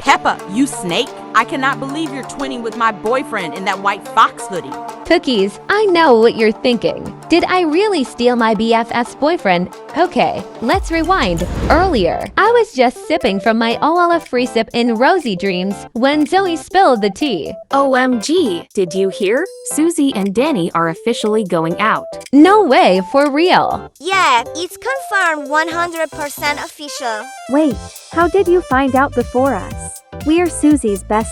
Peppa, you snake! I cannot believe you're twinning with my boyfriend in that white fox hoodie. Cookies, I know what you're thinking. Did I really steal my BFF's boyfriend? Okay, let's rewind. Earlier, I was just sipping from my Owala free sip in Rosy Dreams when Zoe spilled the tea. OMG, did you hear? Susie and Danny are officially going out. No way, for real. Yeah, it's confirmed 100% official. Wait, how did you find out before us? We are Susie's besties.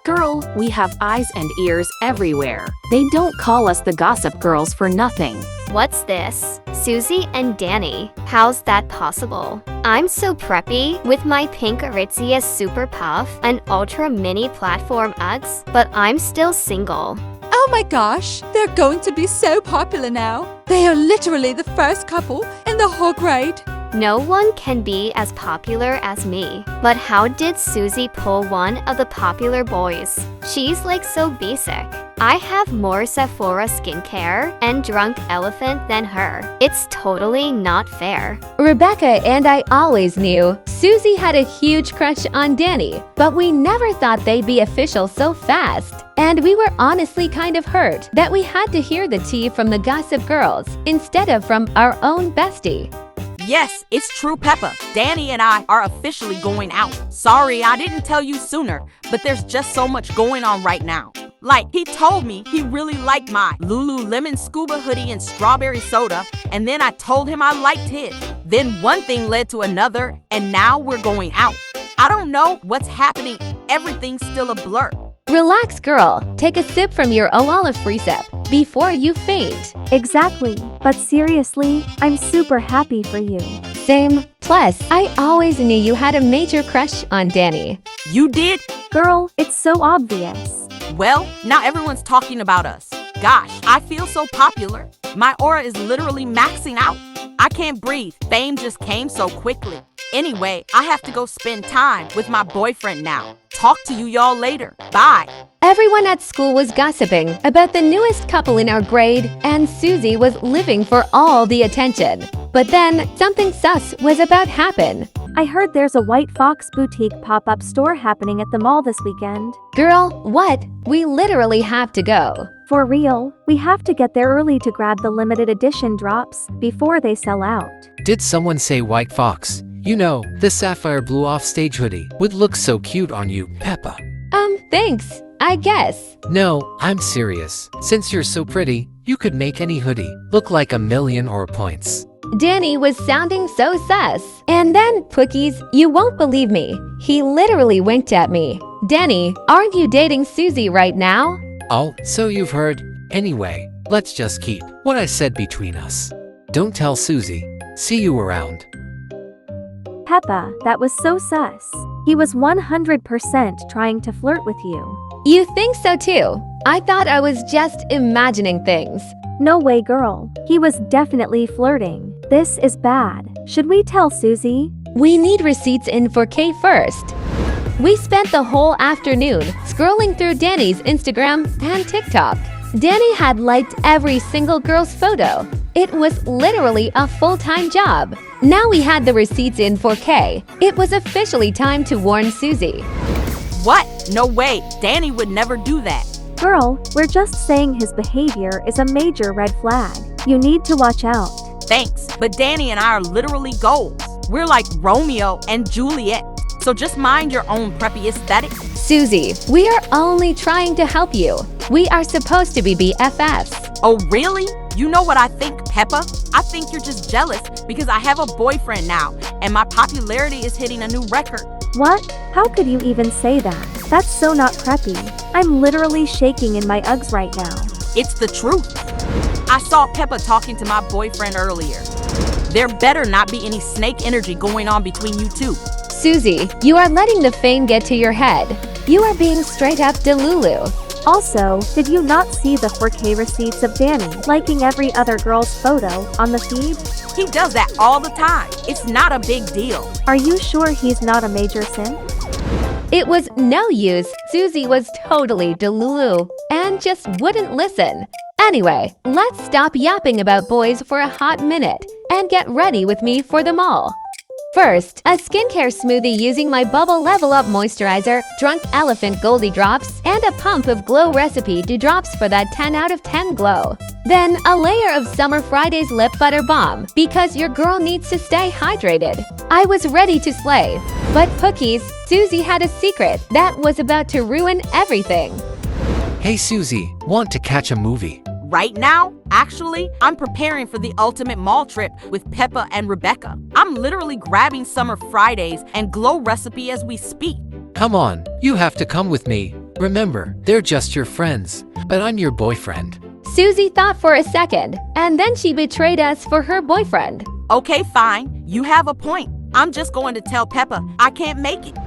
Girl, we have eyes and ears everywhere. They don't call us the Gossip Girls for nothing. What's this? Susie and Danny. How's that possible? I'm so preppy with my pink Aritzia Super Puff and ultra mini platform Uggs, but I'm still single. Oh my gosh, they're going to be so popular now. They are literally the first couple in the whole grade. No one can be as popular as me. But how did Susie pull one of the popular boys? She's like so basic. I have more Sephora skincare and Drunk Elephant than her. It's totally not fair. Rebecca and I always knew Susie had a huge crush on Danny, but we never thought they'd be official so fast. And we were honestly kind of hurt that we had to hear the tea from the Gossip Girls instead of from our own bestie. Yes, it's true, Peppa. Danny and I are officially going out. Sorry, I didn't tell you sooner, but there's just so much going on right now. Like, he told me he really liked my Lululemon scuba hoodie and strawberry soda, and then I told him I liked his. Then one thing led to another, and now we're going out. I don't know what's happening. Everything's still a blur. Relax, girl. Take a sip from your Owala free sip before you faint. Exactly. But seriously, I'm super happy for you. Same. Plus, I always knew you had a major crush on Danny. You did? Girl, it's so obvious. Well, now everyone's talking about us. Gosh, I feel so popular. My aura is literally maxing out. I can't breathe. Fame just came so quickly. Anyway, I have to go spend time with my boyfriend now. Talk to you y'all later. Bye. Everyone at school was gossiping about the newest couple in our grade, and Susie was living for all the attention. But then, something sus was about to happen. I heard there's a White Fox boutique pop-up store happening at the mall this weekend. Girl, what? We literally have to go. For real, we have to get there early to grab the limited edition drops before they sell out. Did someone say White Fox? You know, the sapphire blue off-stage hoodie would look so cute on you, Peppa. Thanks, I guess. No, I'm serious. Since you're so pretty, you could make any hoodie look like 1,000,000 or points. Danny was sounding so sus. And then, Cookies, you won't believe me. He literally winked at me. Danny, aren't you dating Susie right now? Oh, so you've heard? Anyway, let's just keep what I said between us. Don't tell Susie. See you around. Peppa, that was so sus. He was 100% trying to flirt with you. You think so too? I thought I was just imagining things. No way, girl. He was definitely flirting. This is bad. Should we tell Susie? We need receipts in for Kay first. We spent the whole afternoon scrolling through Danny's Instagram and TikTok. Danny had liked every single girl's photo. It was literally a full-time job. Now we had the receipts in 4K. It was officially time to warn Susie. What? No way. Danny would never do that. Girl, we're just saying his behavior is a major red flag. You need to watch out. Thanks, but Danny and I are literally goals. We're like Romeo and Juliet. So just mind your own preppy aesthetic. Susie, we are only trying to help you. We are supposed to be BFFs. Oh, really? You know what I think, Peppa? I think you're just jealous because I have a boyfriend now and my popularity is hitting a new record. What? How could you even say that? That's so not preppy. I'm literally shaking in my Uggs right now. It's the truth. I saw Peppa talking to my boyfriend earlier. There better not be any snake energy going on between you two. Susie, you are letting the fame get to your head. You are being straight up Delulu. Also, did you not see the 4K receipts of Danny liking every other girl's photo on the feed? He does that all the time. It's not a big deal. Are you sure he's not a major simp? It was no use. Susie was totally Delulu and just wouldn't listen. Anyway, let's stop yapping about boys for a hot minute and get ready with me for the mall. First, a skincare smoothie using my Bubble Level Up Moisturizer, Drunk Elephant Goldie Drops, and a pump of Glow Recipe Dew Drops for that 10 out of 10 glow. Then, a layer of Summer Fridays Lip Butter Balm, because your girl needs to stay hydrated. I was ready to slay. But Cookies, Susie had a secret that was about to ruin everything. Hey Susie, want to catch a movie? Right now, actually, I'm preparing for the ultimate mall trip with Peppa and Rebecca. I'm literally grabbing Summer Fridays and Glow Recipe as we speak. Come on, you have to come with me. Remember, they're just your friends, but I'm your boyfriend. Susie thought for a second, and then she betrayed us for her boyfriend. Okay, fine. You have a point. I'm just going to tell Peppa I can't make it.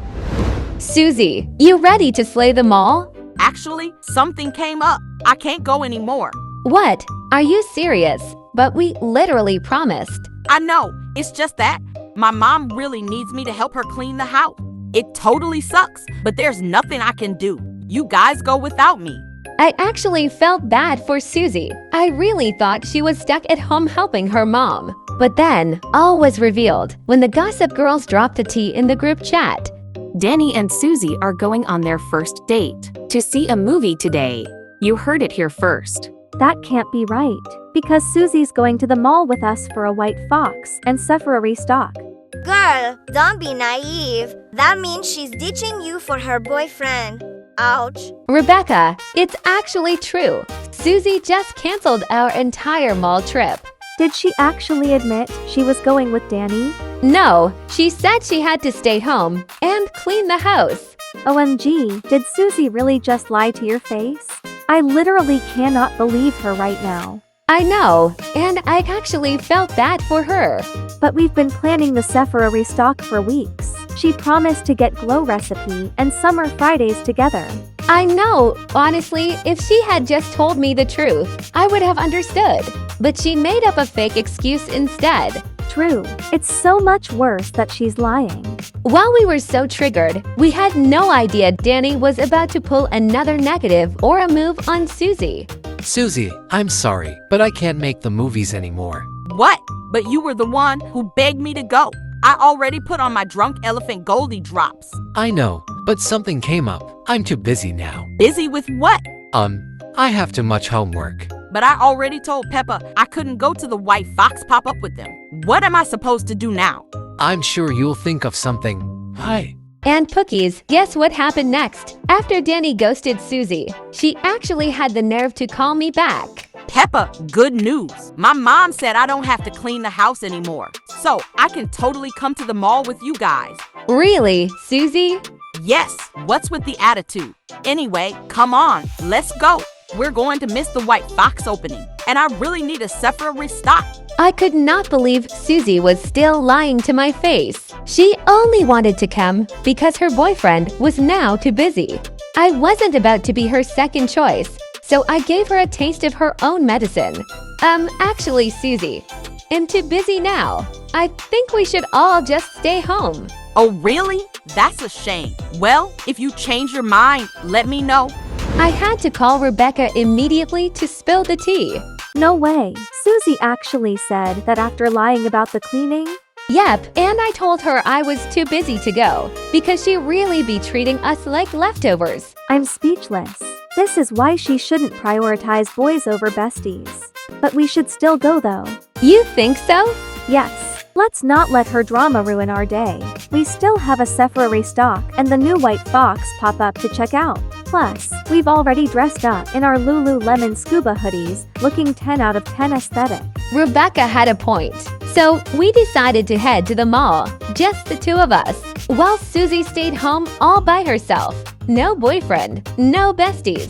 Susie, you ready to slay them all? Actually, something came up. I can't go anymore. What? Are you serious? But we literally promised. I know. It's just that my mom really needs me to help her clean the house. It totally sucks, but there's nothing I can do. You guys go without me. I actually felt bad for Susie. I really thought she was stuck at home helping her mom. But then, all was revealed when the Gossip Girls dropped the tea in the group chat. Danny and Susie are going on their first date to see a movie today. You heard it here first. That can't be right, because Susie's going to the mall with us for a white fox and Sephora restock. Girl, don't be naive. That means she's ditching you for her boyfriend. Ouch. Rebecca, it's actually true. Susie just canceled our entire mall trip. Did she actually admit she was going with Danny? No, she said she had to stay home and clean the house. OMG, did Susie really just lie to your face? I literally cannot believe her right now. I know, and I actually felt bad for her. But we've been planning the Sephora restock for weeks. She promised to get Glow Recipe and Summer Fridays together. I know, honestly, if she had just told me the truth, I would have understood. But she made up a fake excuse instead. True. It's so much worse that she's lying. While we were so triggered, we had no idea Danny was about to pull another negative or a move on Susie. Susie, I'm sorry, but I can't make the movies anymore. What? But you were the one who begged me to go. I already put on my Drunk Elephant Goldie Drops. I know, but something came up. I'm too busy now. Busy with what? I have too much homework. But I already told Peppa I couldn't go to the White Fox pop-up with them. What am I supposed to do now? I'm sure you'll think of something. Hi. And Cookies, guess what happened next? After Danny ghosted Susie, she actually had the nerve to call me back. Peppa, good news. My mom said I don't have to clean the house anymore. So I can totally come to the mall with you guys. Really, Susie? Yes, what's with the attitude? Anyway, come on, let's go. We're going to miss the White Fox opening, and I really need a Sephora restock. I could not believe Susie was still lying to my face. She only wanted to come because her boyfriend was now too busy. I wasn't about to be her second choice, so I gave her a taste of her own medicine. Actually, Susie, I'm too busy now. I think we should all just stay home. Oh, really? That's a shame. Well, if you change your mind, let me know. I had to call Rebecca immediately to spill the tea. No way. Susie actually said that after lying about the cleaning? Yep, and I told her I was too busy to go because she really be treating us like leftovers. I'm speechless. This is why she shouldn't prioritize boys over besties. But we should still go though. You think so? Yes. Let's not let her drama ruin our day. We still have a Sephora restock and the new White Fox pop-up to check out. Plus, we've already dressed up in our Lululemon scuba hoodies, looking 10 out of 10 aesthetic. Rebecca had a point. So we decided to head to the mall, just the two of us, while Susie stayed home all by herself. No boyfriend, no besties.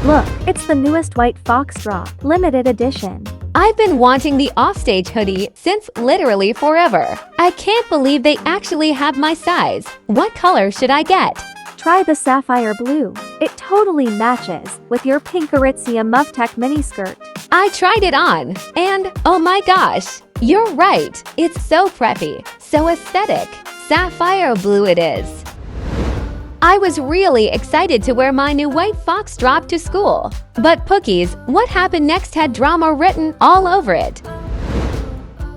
Look, it's the newest White Fox drop, limited edition. I've been wanting the offstage hoodie since literally forever. I can't believe they actually have my size. What color should I get? Try the sapphire blue. It totally matches with your pink Aritzia Muv-Tech miniskirt. I tried it on, and oh my gosh, you're right. It's so preppy, so aesthetic. Sapphire blue it is. I was really excited to wear my new White Fox drop to school. But Cookies, what happened next had drama written all over it.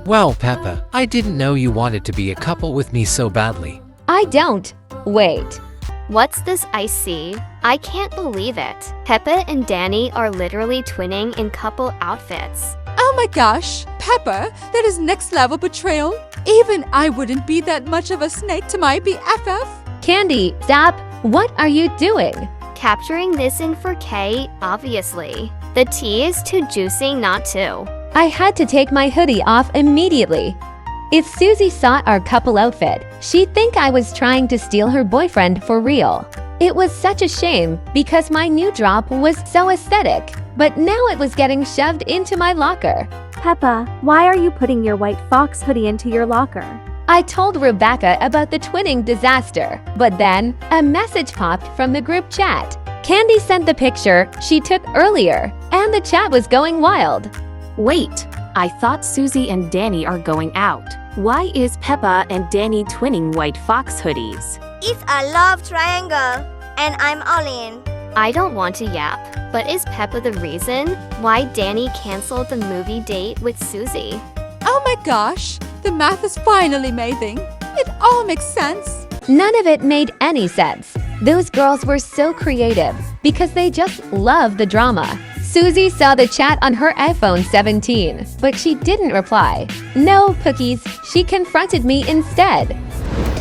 Well, Peppa, I didn't know you wanted to be a couple with me so badly. I don't. Wait. What's this I see? I can't believe it. Peppa and Danny are literally twinning in couple outfits. Oh my gosh, Peppa, that is next level betrayal. Even I wouldn't be that much of a snake to my BFF. Candy, stop. What are you doing? Capturing this in 4K, obviously. The tea is too juicy not to. I had to take my hoodie off immediately. If Susie saw our couple outfit, she'd think I was trying to steal her boyfriend for real. It was such a shame because my new drop was so aesthetic, but now it was getting shoved into my locker. Peppa, why are you putting your white fox hoodie into your locker? I told Rebecca about the twinning disaster, but then a message popped from the group chat. Candy sent the picture she took earlier, and the chat was going wild. Wait, I thought Susie and Danny are going out. Why is Peppa and Danny twinning white fox hoodies? It's a love triangle, and I'm all in. I don't want to yap, but is Peppa the reason why Danny canceled the movie date with Susie? Oh my gosh, the math is finally mathing. It all makes sense. None of it made any sense. Those girls were so creative because they just love the drama. Susie saw the chat on her iPhone 17, but she didn't reply. No, Cookies, she confronted me instead.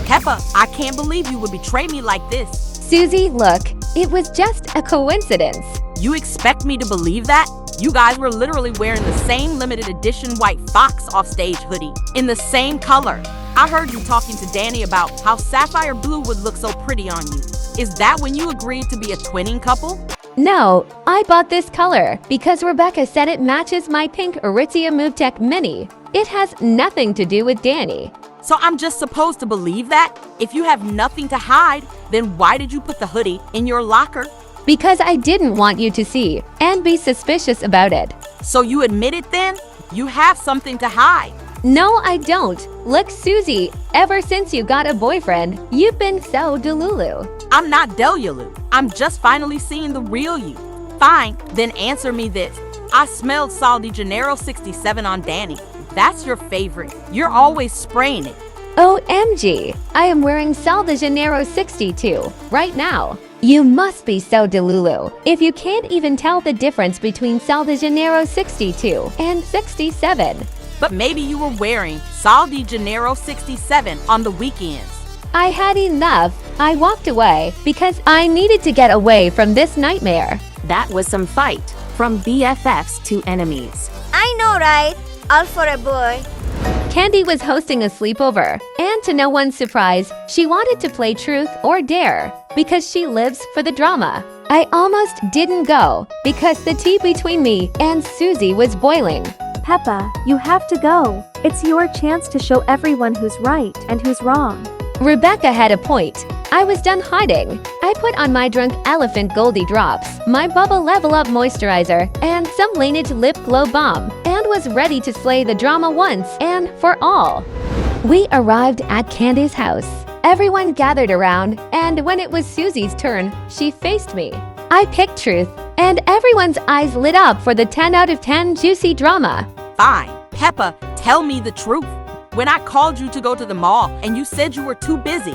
Peppa, I can't believe you would betray me like this. Susie, look, it was just a coincidence. You expect me to believe that? You guys were literally wearing the same limited edition white fox offstage hoodie in the same color. I heard you talking to Danny about how sapphire blue would look so pretty on you. Is that when you agreed to be a twinning couple? No, I bought this color because Rebecca said it matches my pink Aritzia MoveTech Mini. It has nothing to do with Danny. So I'm just supposed to believe that? If you have nothing to hide, then why did you put the hoodie in your locker? Because I didn't want you to see and be suspicious about it. So you admit it then? You have something to hide. No, I don't. Look, Susie, ever since you got a boyfriend, you've been so delulu. I'm not Delulu. I'm just finally seeing the real you. Fine, then answer me this. I smelled Sol de Janeiro 67 on Danny. That's your favorite. You're always spraying it. OMG, I am wearing Sol de Janeiro 62 right now. You must be so delulu if you can't even tell the difference between Sol de Janeiro 62 and 67. But maybe you were wearing Sol de Janeiro 67 on the weekends. I had enough. I walked away because I needed to get away from this nightmare. That was some fight. From BFFs to enemies. I know, right? All for a boy. Candy was hosting a sleepover, and to no one's surprise, she wanted to play Truth or Dare because she lives for the drama. I almost didn't go because the tea between me and Susie was boiling. Peppa, you have to go. It's your chance to show everyone who's right and who's wrong. Rebecca had a point. I was done hiding. I put on my Drunk Elephant Goldie Drops, my Bubble Level Up Moisturizer, and some Laneige Lip Glow Balm, and was ready to slay the drama once and for all. We arrived at Candy's house. Everyone gathered around, and when it was Susie's turn, she faced me. I picked Truth, and everyone's eyes lit up for the 10 out of 10 juicy drama. Fine. Peppa, tell me the truth. When I called you to go to the mall and you said you were too busy,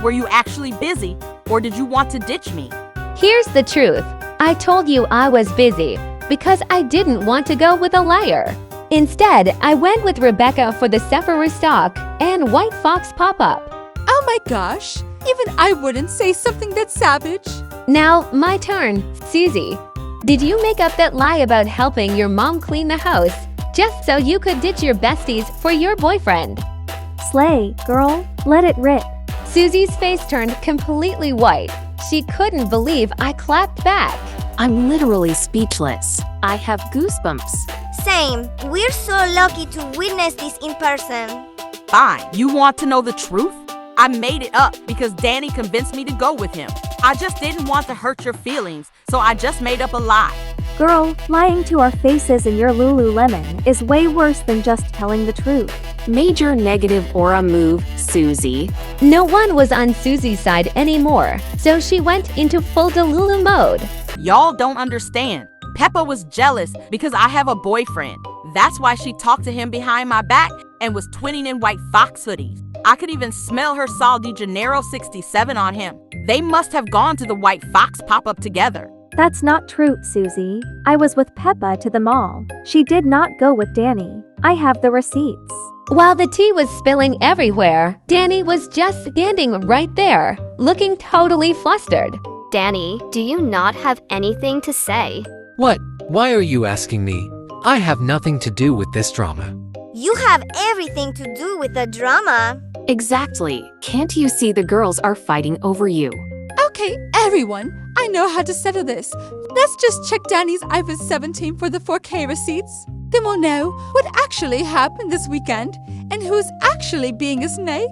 were you actually busy or did you want to ditch me? Here's the truth. I told you I was busy because I didn't want to go with a liar. Instead, I went with Rebecca for the Sephora stock and White Fox pop-up. Oh my gosh, even I wouldn't say something that savage. Now, my turn. Susie, did you make up that lie about helping your mom clean the house just so you could ditch your besties for your boyfriend? Slay, girl, let it rip. Susie's face turned completely white. She couldn't believe I clapped back. I'm literally speechless. I have goosebumps. Same. We're so lucky to witness this in person. Fine. You want to know the truth? I made it up because Danny convinced me to go with him. I just didn't want to hurt your feelings, so I just made up a lie. Girl, lying to our faces in your Lululemon is way worse than just telling the truth. Major negative aura move, Susie. No one was on Susie's side anymore, so she went into full Delulu mode. Y'all don't understand. Peppa was jealous because I have a boyfriend. That's why she talked to him behind my back and was twinning in white fox hoodies. I could even smell her Sol de Janeiro 67 on him. They must have gone to the White Fox pop-up together. That's not true, Susie. I was with Peppa to the mall. She did not go with Danny. I have the receipts. While the tea was spilling everywhere, Danny was just standing right there, looking totally flustered. Danny, do you not have anything to say? What? Why are you asking me? I have nothing to do with this drama. You have everything to do with the drama. Exactly. Can't you see the girls are fighting over you? Okay, everyone, I know how to settle this. Let's just check Danny's iPhone 17 for the 4K receipts. Then we'll know what actually happened this weekend and who's actually being a snake.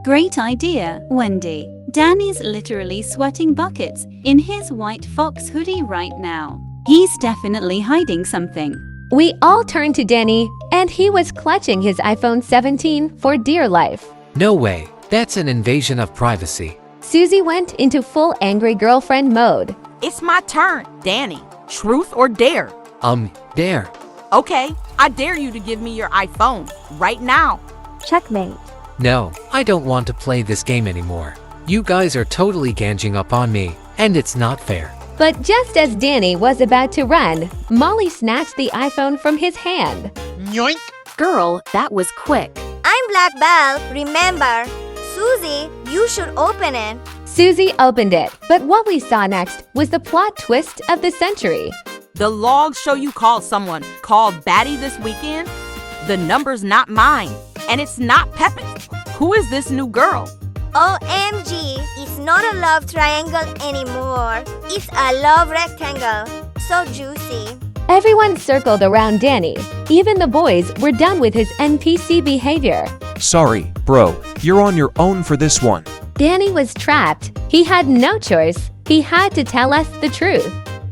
Great idea, Wendy. Danny's literally sweating buckets in his white fox hoodie right now. He's definitely hiding something. We all turned to Danny, and he was clutching his iPhone 17 for dear life. No way. That's an invasion of privacy. Susie went into full angry girlfriend mode. It's my turn, Danny. Truth or dare? Dare. Okay, I dare you to give me your iPhone right now. Checkmate. No, I don't want to play this game anymore. You guys are totally ganging up on me, and it's not fair. But just as Danny was about to run, Molly snatched the iPhone from his hand. Yoink! Girl, that was quick. I'm Black Belle, remember. Susie, you should open it. Susie opened it, but what we saw next was the plot twist of the century. The logs show you called someone called Batty this weekend. The number's not mine, and it's not Peppa's. Who is this new girl? OMG, it's not a love triangle anymore. It's a love rectangle. So juicy. Everyone circled around Danny. Even the boys were done with his NPC behavior. Sorry, bro. You're on your own for this one. Danny was trapped. He had no choice. He had to tell us the truth.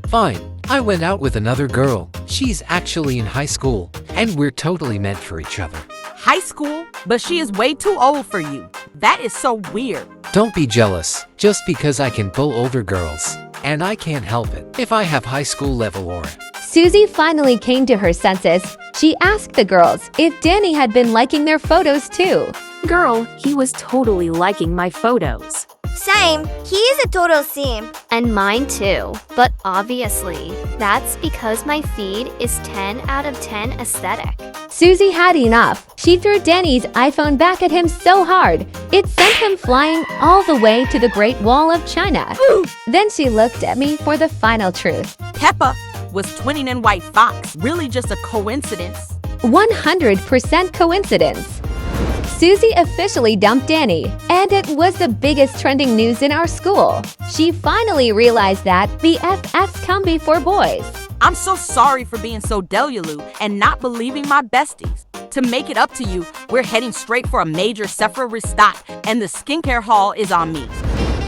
Fine. I went out with another girl. She's actually in high school, and we're totally meant for each other. High school? But she is way too old for you. That is so weird. Don't be jealous, just because I can pull older girls. And I can't help it if I have high school level aura. Susie finally came to her senses. She asked the girls if Danny had been liking their photos too. Girl, he was totally liking my photos. Same, he is a total simp. And mine too. But obviously, that's because my feed is 10 out of 10 aesthetic. Susie had enough. She threw Danny's iPhone back at him so hard, it sent him flying all the way to the Great Wall of China. Then she looked at me for the final truth. Peppa was twinning in White Fox. Really just a coincidence. 100% coincidence. Susie officially dumped Danny, and it was the biggest trending news in our school. She finally realized that BFFs come before boys. I'm so sorry for being so delulu and not believing my besties. To make it up to you, we're heading straight for a major Sephora restock, and the skincare haul is on me.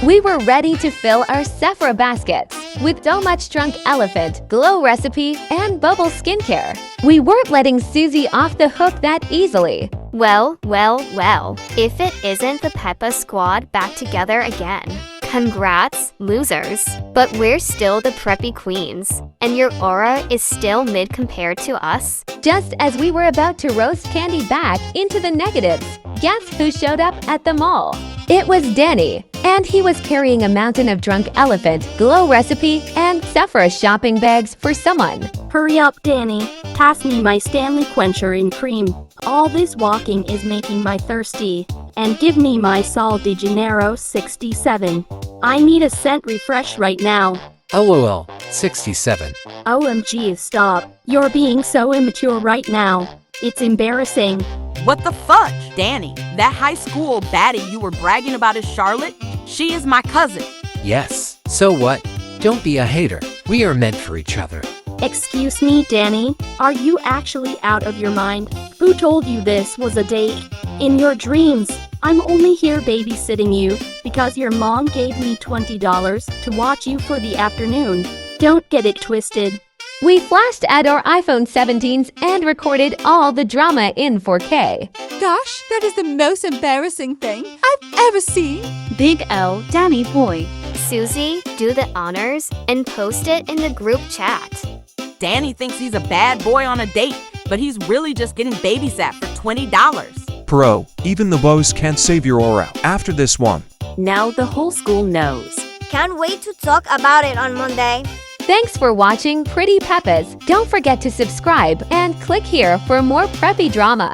We were ready to fill our Sephora baskets with So Much Drunk Elephant, Glow Recipe, and Bubble Skincare. We weren't letting Susie off the hook that easily. Well, if it isn't the Peppa squad back together again. Congrats, losers. But we're still the preppy queens, and your aura is still mid compared to us. Just as we were about to roast Candy back into the negatives, guess who showed up at the mall? It was Danny, and he was carrying a mountain of Drunk Elephant, Glow Recipe, and Sephora shopping bags for someone. Hurry up, Danny. Pass me my Stanley Quencher in cream. All this walking is making my thirsty. And give me my Sol de Janeiro 67. I need a scent refresh right now. LOL, 67. OMG, stop. You're being so immature right now. It's embarrassing. What the fudge, Danny? That high school baddie you were bragging about is Charlotte? She is my cousin. Yes. So what? Don't be a hater. We are meant for each other. Excuse me, Danny. Are you actually out of your mind? Who told you this was a date? In your dreams. I'm only here babysitting you because your mom gave me $20 to watch you for the afternoon. Don't get it twisted. We flashed at our iPhone 17s and recorded all the drama in 4K. Gosh, that is the most embarrassing thing I've ever seen. Big L, Danny boy. Susie, do the honors and post it in the group chat. Danny thinks he's a bad boy on a date, but he's really just getting babysat for $20. Bro, even the boys can't save your aura after this one. Now the whole school knows. Can't wait to talk about it on Monday. Thanks for watching Pretty Peppas. Don't forget to subscribe and click here for more preppy drama.